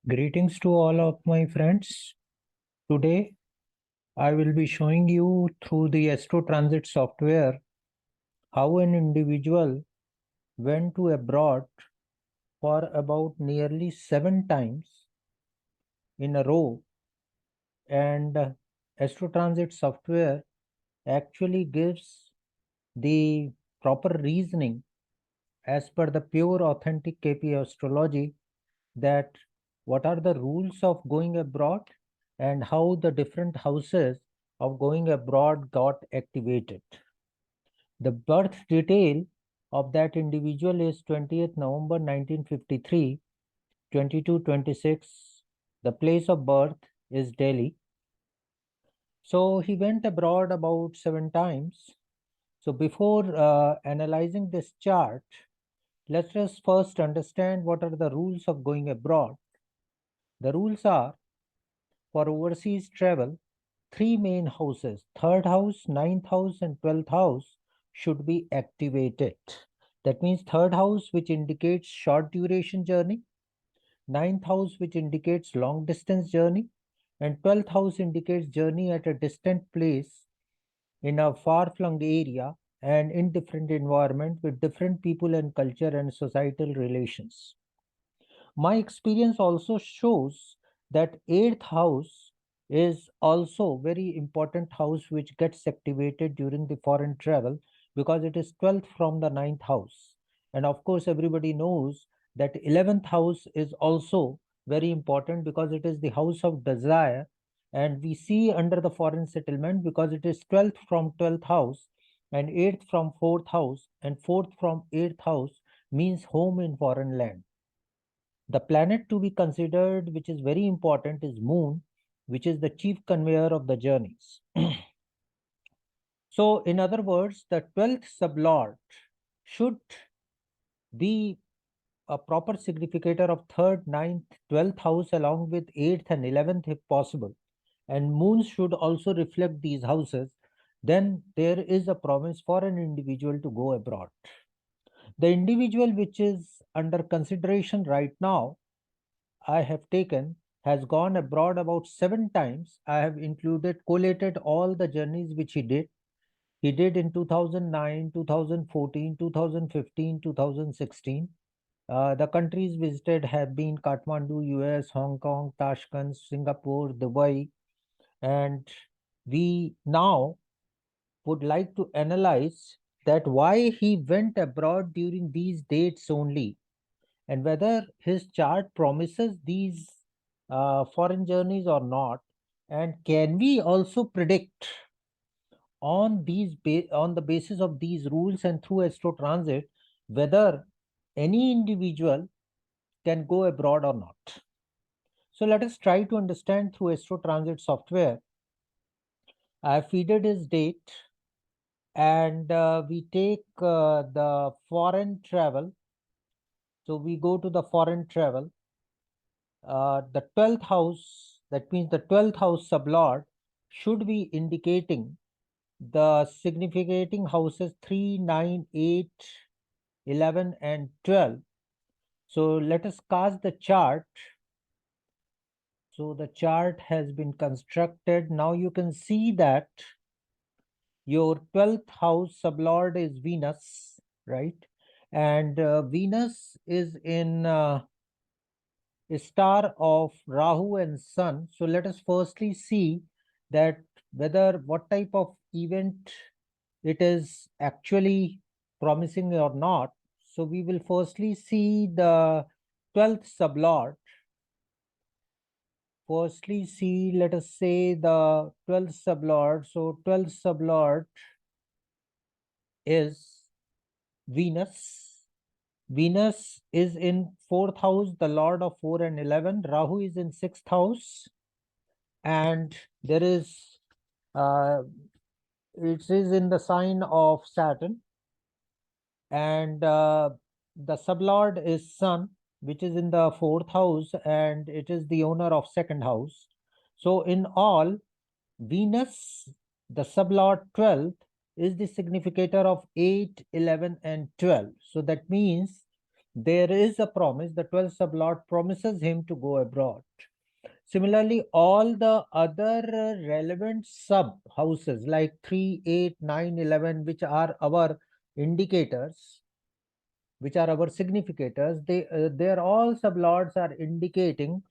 Greetings to all of my friends. Today, I will be showing you through the AstroTransit software how an individual went to abroad for about nearly 7 times in a row, and AstroTransit software actually gives the proper reasoning as per the pure authentic KP astrology that what are the rules of going abroad and how the different houses of going abroad got activated. The birth detail of that individual is 20th November 1953, 22:26. The place of birth is Delhi. So he went abroad about 7 times. So before analyzing this chart, let us first understand what are the rules of going abroad. The rules are for overseas travel, three main houses, third house, ninth house, and 12th house, should be activated. That means third house, which indicates short duration journey, ninth house, which indicates long distance journey, and 12th house indicates journey at a distant place in a far flung area and in different environment with different people and culture and societal relations. My experience also shows that eighth house is also very important house which gets activated during the foreign travel because it is 12th from the ninth house. And of course, everybody knows that 11th house is also very important because it is the house of desire. And we see under the foreign settlement because it is 12th from 12th house and 8th from 4th house and 4th from 8th house means home in foreign land. The planet to be considered, which is very important, is Moon, which is the chief conveyor of the journeys. So, in other words, the 12th sublord should be a proper significator of 3rd, 9th, 12th house along with 8th and 11th if possible. And moons should also reflect these houses. Then there is a promise for an individual to go abroad. The individual which is under consideration right now I have taken has gone abroad about 7 times. I have collated all the journeys which he did. He did in 2009, 2014, 2015, 2016. The countries visited have been Kathmandu, US, Hong Kong, Tashkent, Singapore, Dubai, and we now would like to analyze that why he went abroad during these dates only and whether his chart promises these foreign journeys or not, and can we also predict on on the basis of these rules and through astro transit whether any individual can go abroad or not. So let us try to understand through astro transit software. I have feeded his date, and we take the foreign travel. So we go to the foreign travel. The 12th house, that means the 12th house sublord, should be indicating the significating houses 3, 9, 8, 11, and 12. So let us cast the chart. So the chart has been constructed. Now you can see that your 12th house sublord is Venus, right? And Venus is in a star of Rahu and Sun. So let us firstly see that whether what type of event it is actually promising or not. So we will firstly see the 12th sublord. Firstly see, let us say the 12th sublord. So 12th sublord is Venus. Venus is in 4th house, the lord of 4 and 11. Rahu is in 6th house. And there is it is in the sign of Saturn, and the sublord is Sun, which is in the 4th house, and it is the owner of 2nd house. So in all, Venus, the sublord 12th, is the significator of 8, 11, and 12. So that means there is a promise. The 12th sublord promises him to go abroad. Similarly, all the other relevant sub houses like 3, 8, 9, 11, which are our indicators, which are our significators, their all sublords are indicating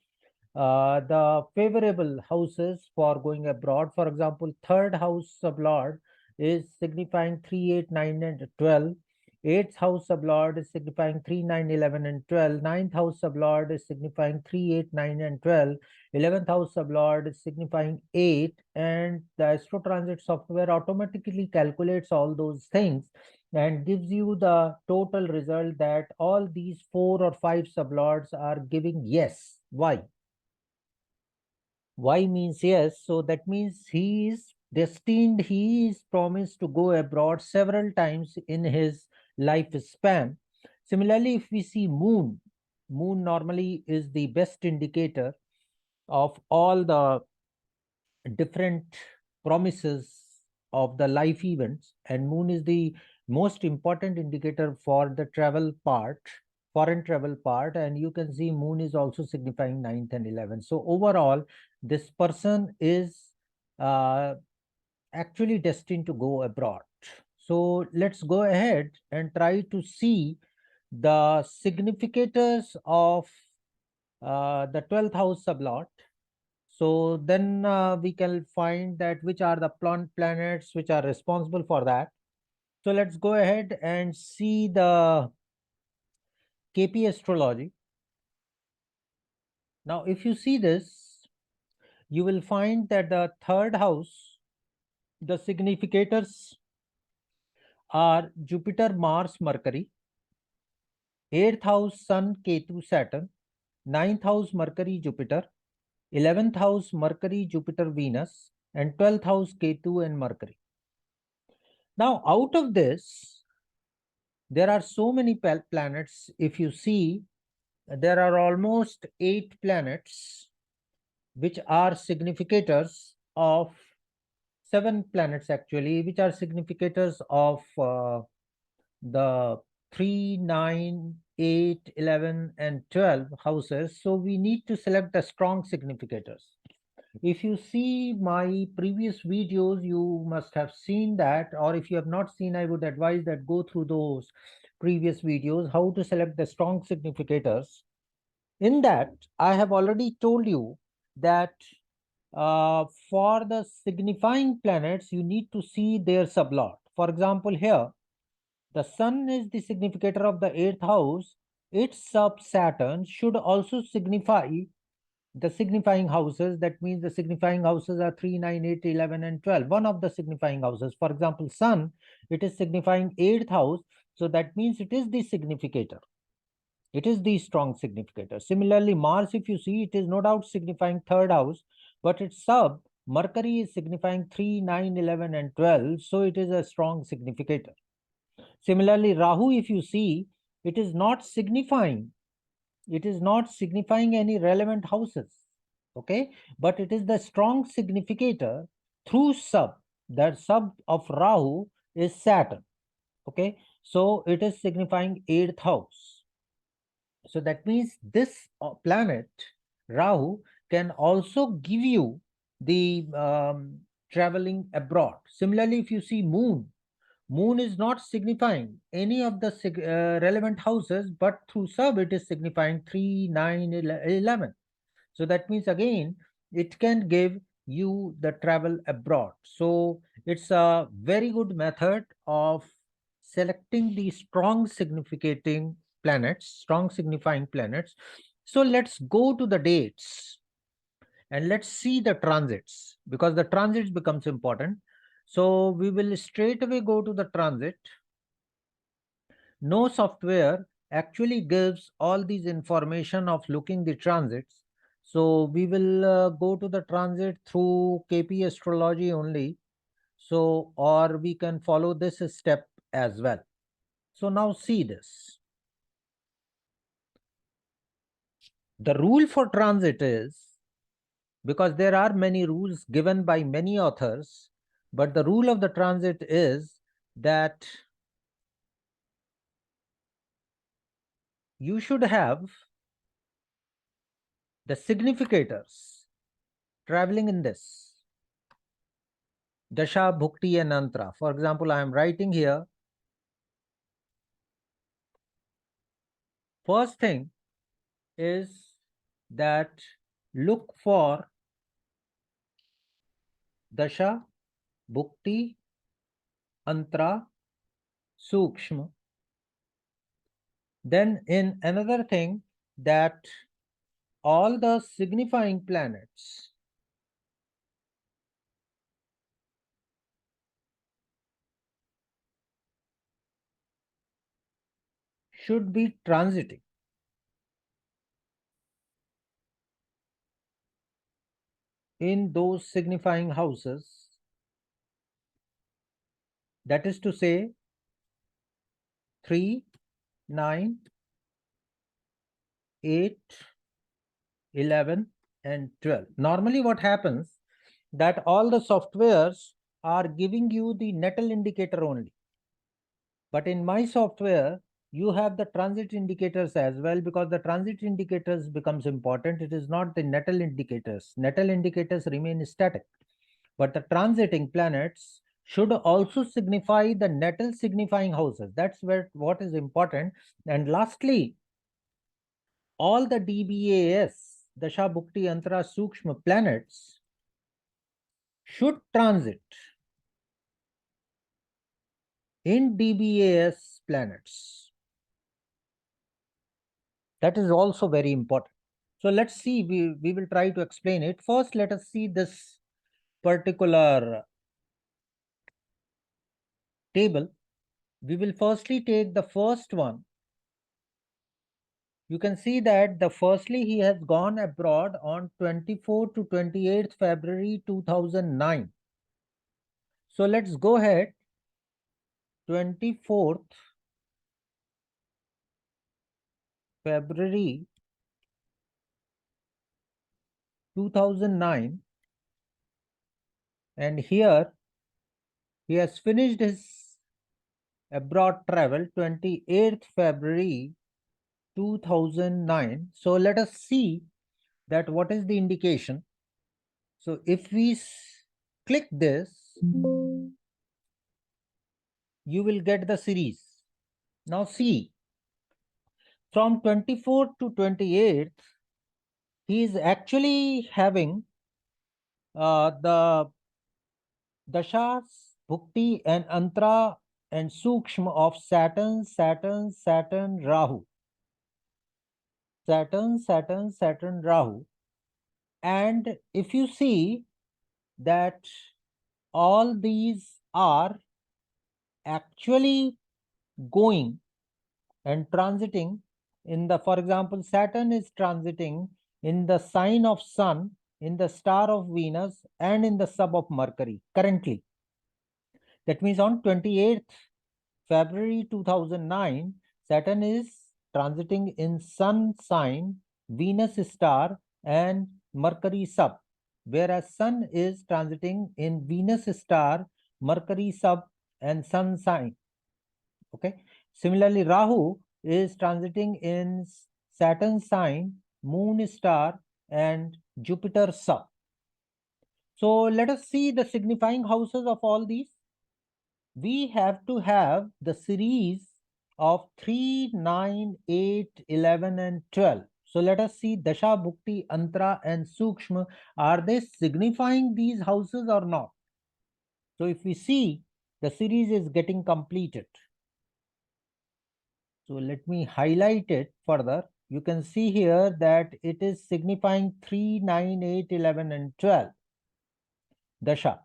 the favorable houses for going abroad. For example, third house sublord is signifying 3, 8, 9, and 12. Eighth house sublord is signifying 3, 9, 11, and 12. Ninth house sublord is signifying 3, 8, 9, and 12. 11th house sublord is signifying 8. And the AstroTransit software automatically calculates all those things and gives you the total result that all these 4 or 5 sublords are giving yes. Why? Y means yes. So that means he is destined, he is promised to go abroad several times in his lifespan. Similarly, if we see moon, moon normally is the best indicator of all the different promises of the life events, and moon is the most important indicator for the travel part, foreign travel part, and you can see moon is also signifying 9th and 11th. So overall, this person is actually destined to go abroad. So let's go ahead and try to see the significators of the 12th house sublot. So then we can find that which are the planets which are responsible for that. So let's go ahead and see the KP astrology. Now, if you see this, you will find that the third house, the significators are Jupiter, Mars, Mercury, 8th house, Sun, Ketu, Saturn, 9th house, Mercury, Jupiter, 11th house, Mercury, Jupiter, Venus, and 12th house, Ketu and Mercury. Now, out of this, there are so many planets. If you see, there are almost 8 planets which are significators of 7 planets actually, which are significators of the 3, 9, 8, 11, and 12 houses. So we need to select the strong significators. If you see my previous videos, you must have seen that, or if you have not seen, I would advise that go through those previous videos, how to select the strong significators. In that, I have already told you that for the signifying planets, you need to see their sublot. For example, here, the sun is the significator of the 8th house. Its sub Saturn should also signify the signifying houses. That means the signifying houses are 3, 9, 8, 11, and 12. One of the signifying houses. For example, sun, it is signifying 8th house. So that means it is the significator. It is the strong significator. Similarly, Mars, if you see, it is no doubt signifying 3rd house, but its sub, Mercury, is signifying 3, 9, 11, and 12. So it is a strong significator. Similarly, Rahu, if you see, it is not signifying any relevant houses, okay, but it is the strong significator through sub. That sub of Rahu is Saturn, okay, so it is signifying 8th house. So that means this planet Rahu can also give you the traveling abroad. Similarly, if you see moon, moon is not signifying any of the relevant houses, but through sub it is signifying 3, 9, 11. So that means again, it can give you the travel abroad. So it's a very good method of selecting the strong signifying planets. So let's go to the dates and let's see the transits, because the transits becomes important. So we will straight away go to the transit. No software actually gives all these information of looking the transits. So we will go to the transit through KP astrology only. So, or we can follow this step as well. So now see this. The rule for transit is, because there are many rules given by many authors, but the rule of the transit is that you should have the significators traveling in this Dasha, Bhukti and Antra. For example, I am writing here. First thing is that look for Dasha, Bhukti, Antra, Sukshma. Then in another thing, that all the signifying planets should be transiting in those signifying houses. That is to say, 3, 9, 8, 11, and 12. Normally what happens that all the softwares are giving you the natal indicator only. But in my software, you have the transit indicators as well, because the transit indicators becomes important. It is not the natal indicators. Natal indicators remain static. But the transiting planets should also signify the natal signifying houses. That's where what is important. And lastly, all the DBAS, Dasha, Bhukti, Antara, Sukshma planets should transit in DBAS planets. That is also very important. So let's see, we will try to explain it. First, let us see this particular table. We will firstly take the first one. You can see that the firstly he has gone abroad on 24th to 28th February 2009. So let's go ahead. 24th February 2009, and here he has finished his abroad travel 28th February 2009. So let us see that what is the indication. So if we click this, you will get the series. Now see, from 24th to 28th, he is actually having the Dashas, Bhukti and Antra and Sukshma of Saturn, Rahu. Saturn, Rahu. And if you see that all these are actually going and transiting in the, for example, Saturn is transiting in the sign of Sun, in the star of Venus, and in the sub of Mercury currently. That means on 28th February 2009, Saturn is transiting in Sun sign, Venus star, and Mercury sub, whereas Sun is transiting in Venus star, Mercury sub, and Sun sign. Okay. Similarly, Rahu is transiting in Saturn sign, Moon star, and Jupiter sub. So let us see the signifying houses of all these. We have to have the series of 3, 9, 8, 11, and 12. So let us see Dasha, Bhukti, Antara, and Sukshma. Are they signifying these houses or not? So if we see, the series is getting completed. So let me highlight it further. You can see here that it is signifying 3, 9, 8, 11, and 12. Dasha.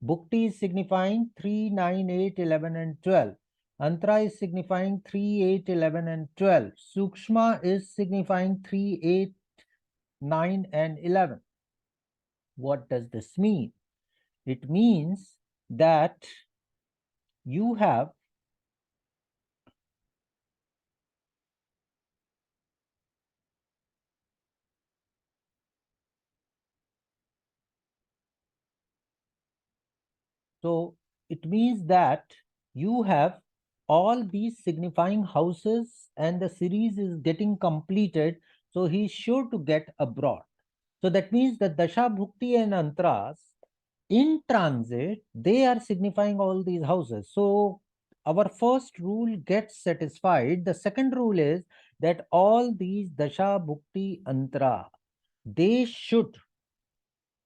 Bhukti is signifying 3, 9, 8, 11, and 12. Antara is signifying 3, 8, 11, and 12. Sukshma is signifying 3, 8, 9, and 11. What does this mean? It means that you have so it means that you have all these signifying houses and the series is getting completed, so he is sure to get abroad. So that means that Dasha, Bhukti and Antras in transit, they are signifying all these houses. So our first rule gets satisfied. The second rule is that all these Dasha, Bhukti, Antara, they should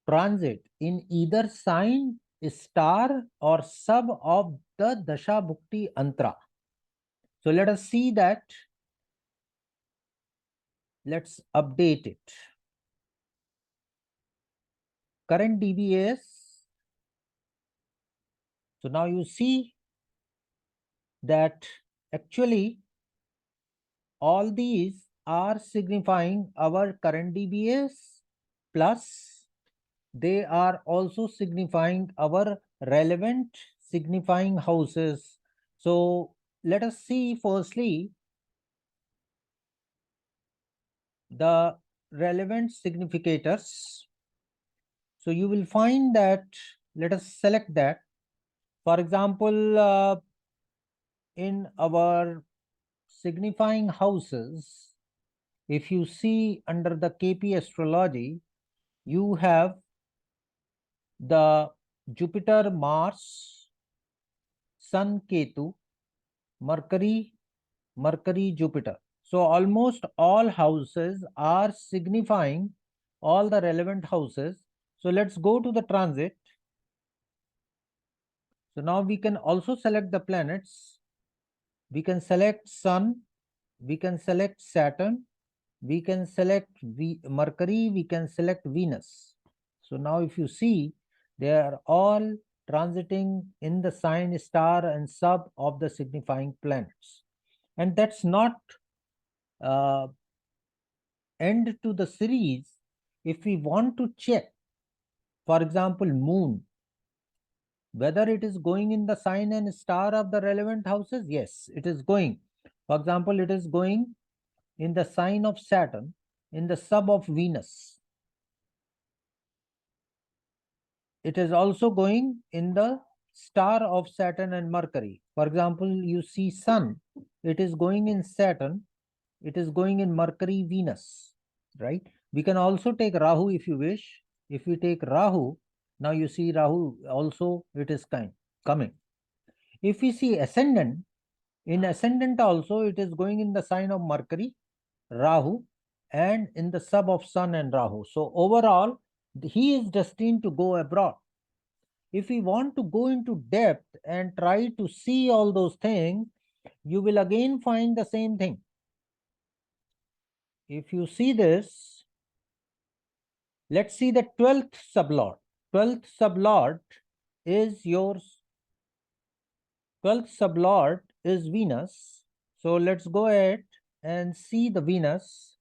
transit in either sign, star or sub of the Dasha, Bhukti, Antara. So let us see that. Let's update it. Current DBS. So now you see that actually all these are signifying our current DBS, plus they are also signifying our relevant signifying houses. So let us see firstly the relevant significators. So you will find that, let us select that. For example, in our signifying houses, if you see under the KP astrology, you have the Jupiter, Mars, Sun, Ketu, Mercury, Jupiter. So almost all houses are signifying all the relevant houses. So let's go to the transit. So now we can also select the planets. We can select Sun, we can select Saturn, we can select Mercury, we can select Venus. So now if you see, they are all transiting in the sign, star and sub of the signifying planets. And that's not end to the series. If we want to check, for example, moon, whether it is going in the sign and star of the relevant houses, yes, it is going. For example, it is going in the sign of Saturn, in the sub of Venus. It is also going in the star of Saturn and Mercury. For example, you see Sun, it is going in Saturn, it is going in Mercury, Venus, right? We can also take Rahu if you wish. If we take Rahu, now you see Rahu also, it is coming. If we see ascendant, in ascendant also, it is going in the sign of Mercury, Rahu, and in the sub of Sun and Rahu. So overall, he is destined to go abroad. If we want to go into depth and try to see all those things, you will again find the same thing. If you see this, let's see the 12th sublord. 12th sublord is yours. 12th sublord is Venus. So let's go ahead and see the Venus.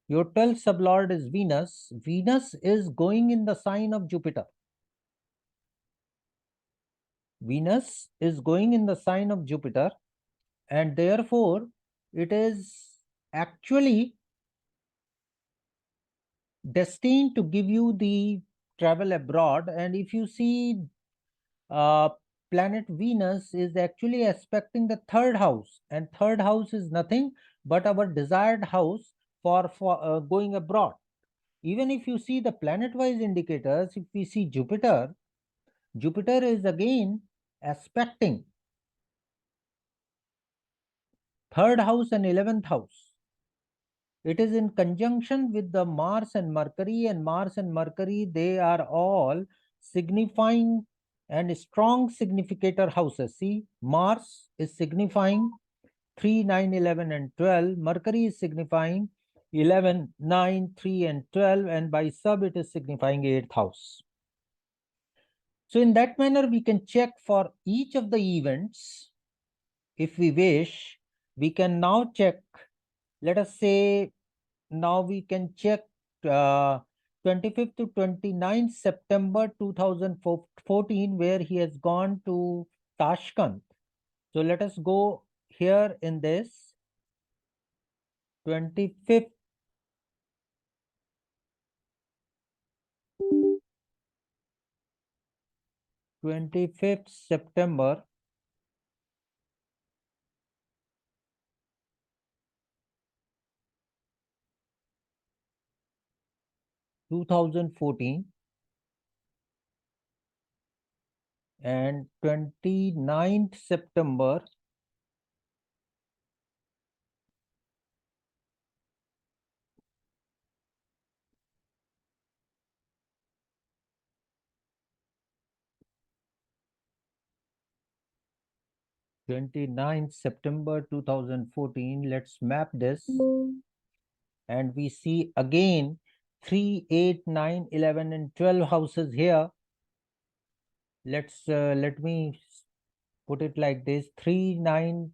Your 12th sublord is Venus. Venus is going in the sign of Jupiter. Venus is going in the sign of Jupiter, and therefore it is actually destined to give you the travel abroad. And if you see, planet Venus is actually aspecting the third house, and third house is nothing but our desired house for going abroad. Even if you see the planet wise indicators, if we see Jupiter, Jupiter is again aspecting third house and 11th house. It is in conjunction with the Mars and Mercury, they are all signifying and strong significator houses. See, Mars is signifying 3, 9, 11 and 12. Mercury is signifying 11, 9, 3 and 12, and by sub it is signifying 8th house. So in that manner, we can check for each of the events. If we wish, we can now check, let us say, now we can check 25th to 29th September 2014, where he has gone to Tashkent. So let us go here in this 25th 25th September 2014 and 29th September 29th September 2014. Let's map this. And we see again 3, 8, 9, 11, and 12 houses here. Let me put it like this: 3, 9,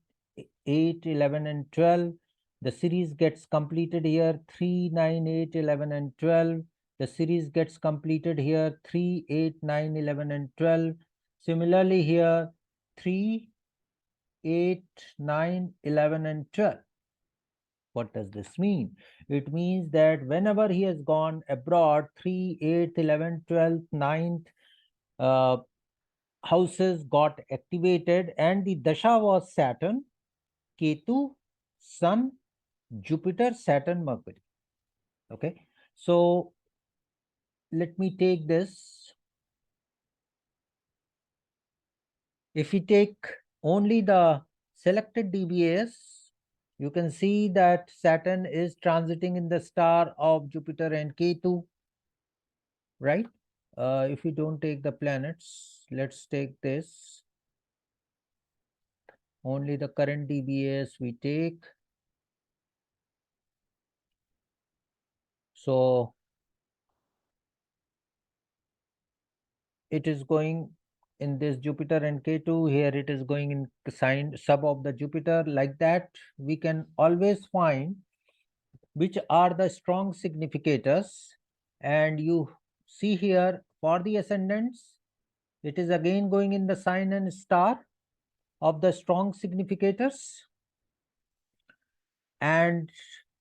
8, 11, and 12. The series gets completed here: 3, 9, 8, 11, and 12. The series gets completed here: 3, 8, 9, 11, and 12. Similarly here: 3, 8, 9, 11, and 12. What does this mean? It means that whenever he has gone abroad, 3, 8, 11, 12, 9th houses got activated, and the dasha was Saturn, Ketu, Sun, Jupiter, Saturn, Mercury. Okay, so let me take this. If we take only the selected DBAs, you can see that Saturn is transiting in the star of Jupiter and Ketu, right? If we don't take the planets, let's take this. Only the current DBAs we take. So it is going in this Jupiter and K2. Here it is going in sign sub of the Jupiter. Like that, we can always find which are the strong significators. And you see here for the ascendants, it is again going in the sign and star of the strong significators. And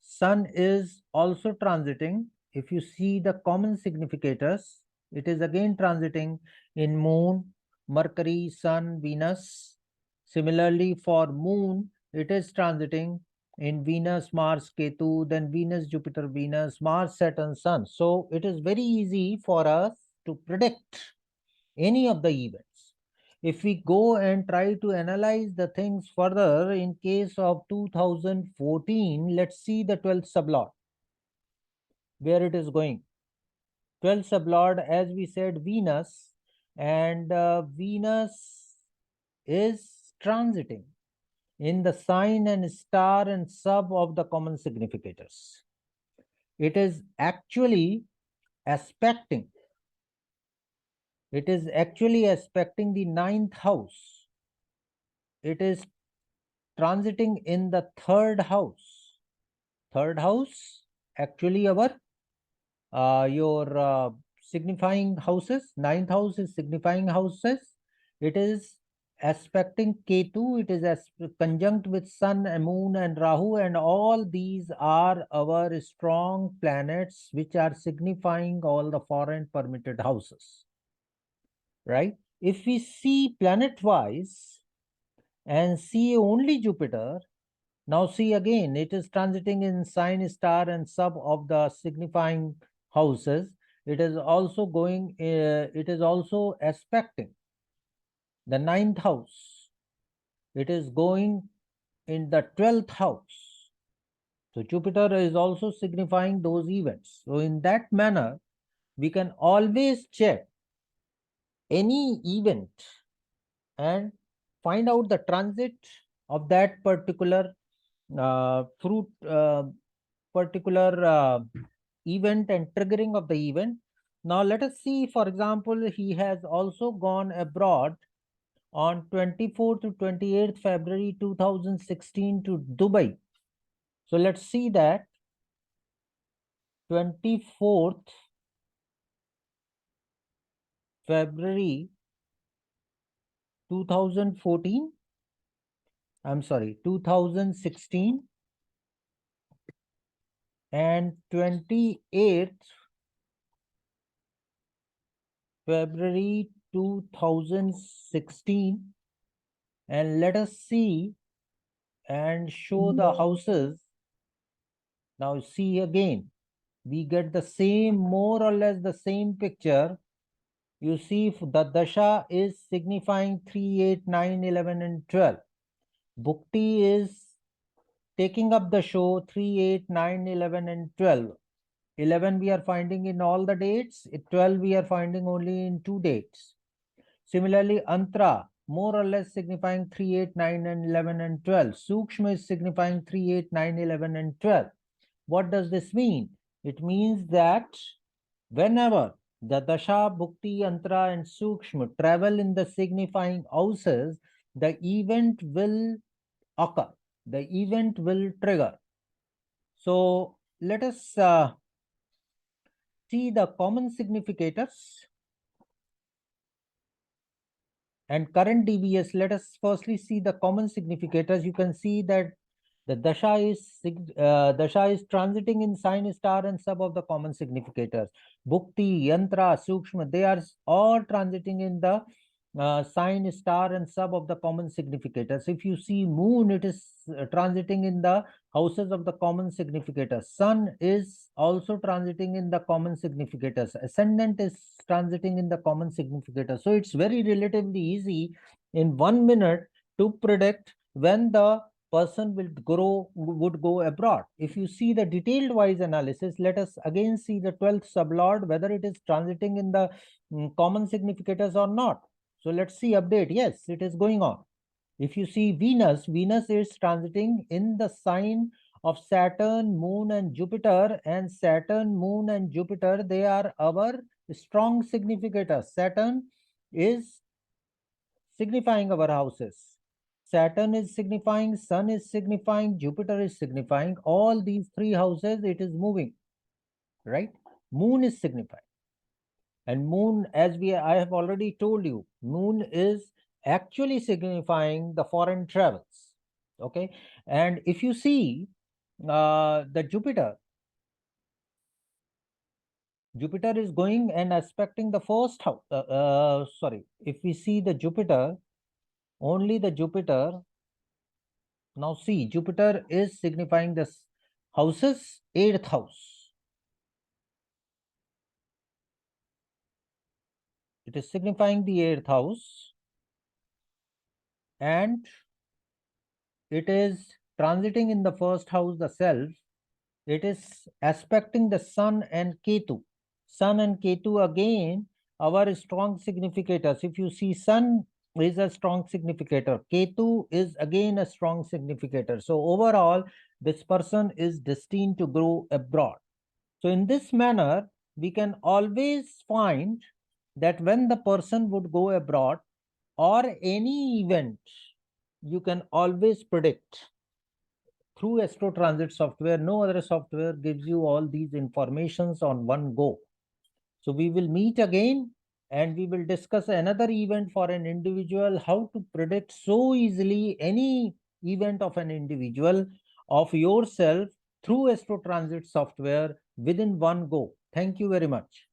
Sun is also transiting. If you see the common significators, it is again transiting in Moon, Mercury, Sun, Venus. Similarly, for Moon, it is transiting in Venus, Mars, Ketu, then Venus, Jupiter, Venus, Mars, Saturn, Sun. So it is very easy for us to predict any of the events. If we go and try to analyze the things further, in case of 2014, let's see the 12th sublord, where it is going. 12th sublord, as we said, Venus, and Venus is transiting in the sign and star and sub of the common significators. It is actually aspecting. It is actually aspecting the 9th house. It is transiting in the 3rd house. 3rd house, actually our your signifying houses. 9th house is signifying houses. It is aspecting Ketu. It is conjunct with Sun and Moon and Rahu, and all these are our strong planets which are signifying all the foreign permitted houses, right? If we see planet wise and see only Jupiter, now see again, it is transiting in sign, star, and sub of the signifying houses. It is also going, it is also aspecting the 9th house. It is going in the 12th house. So Jupiter is also signifying those events. So in that manner, we can always check any event and find out the transit of that particular fruit particular event and triggering of the event. Now let us see, for example, he has also gone abroad on 24th to 28th February 2016 to Dubai. So let's see that 24th February 2014, I'm sorry, 2016, and 28th February 2016, and let us see and show the houses. Now see again, we get the same, more or less the same picture. You see, the dasha is signifying 3, 8, 9, 11, and 12. Bhukti is taking up the show 3, 8, 9, 11, and 12. 11 we are finding in all the dates, 12 we are finding only in 2 dates. Similarly, Antra, more or less signifying 3, 8, 9, and 11, and 12. Sukshma is signifying 3, 8, 9, 11, and 12. What does this mean? It means that whenever the Dasha, Bhukti, Antra, and Sukshma travel in the signifying houses, the event will occur. The event will trigger. So let us see the common significators and current DBS. Let us firstly see the common significators. You can see that the dasha is transiting in sign, star, and sub of the common significators. Bhukti, Yantra, Sukshma, they are all transiting in the sign, star, and sub of the common significators. If you see moon, it is transiting in the houses of the common significators. Sun is also transiting in the common significators. Ascendant is transiting in the common significators. So it's very relatively easy in 1 minute to predict when the person would go abroad. If you see the detailed wise analysis, let us again see the 12th sublord, whether it is transiting in the common significators or not. So let's see update. Yes, it is going on. If you see Venus, Venus is transiting in the sign of Saturn, Moon, and Jupiter. And Saturn, Moon, and Jupiter, they are our strong significators. Saturn is signifying our houses. Saturn is signifying, Sun is signifying, Jupiter is signifying. All these 3 houses, it is moving, right? Moon is signifying. And moon, as I have already told you, moon is actually signifying the foreign travels. Okay. And if you see the Jupiter is going and aspecting the first house. If we see the Jupiter, only the Jupiter. Now see, Jupiter is signifying this houses, 8th house. It is signifying the 8th house, and it is transiting in the first house, the self. It is aspecting the Sun and Ketu. Sun and Ketu again, our strong significators. If you see, Sun is a strong significator. Ketu is again a strong significator. So overall, this person is destined to grow abroad. So in this manner, we can always find that when the person would go abroad or any event, you can always predict through AstroTransit software. No other software gives you all these informations on one go. So we will meet again and we will discuss another event for an individual, how to predict so easily any event of an individual, of yourself, through AstroTransit software within one go. Thank you very much.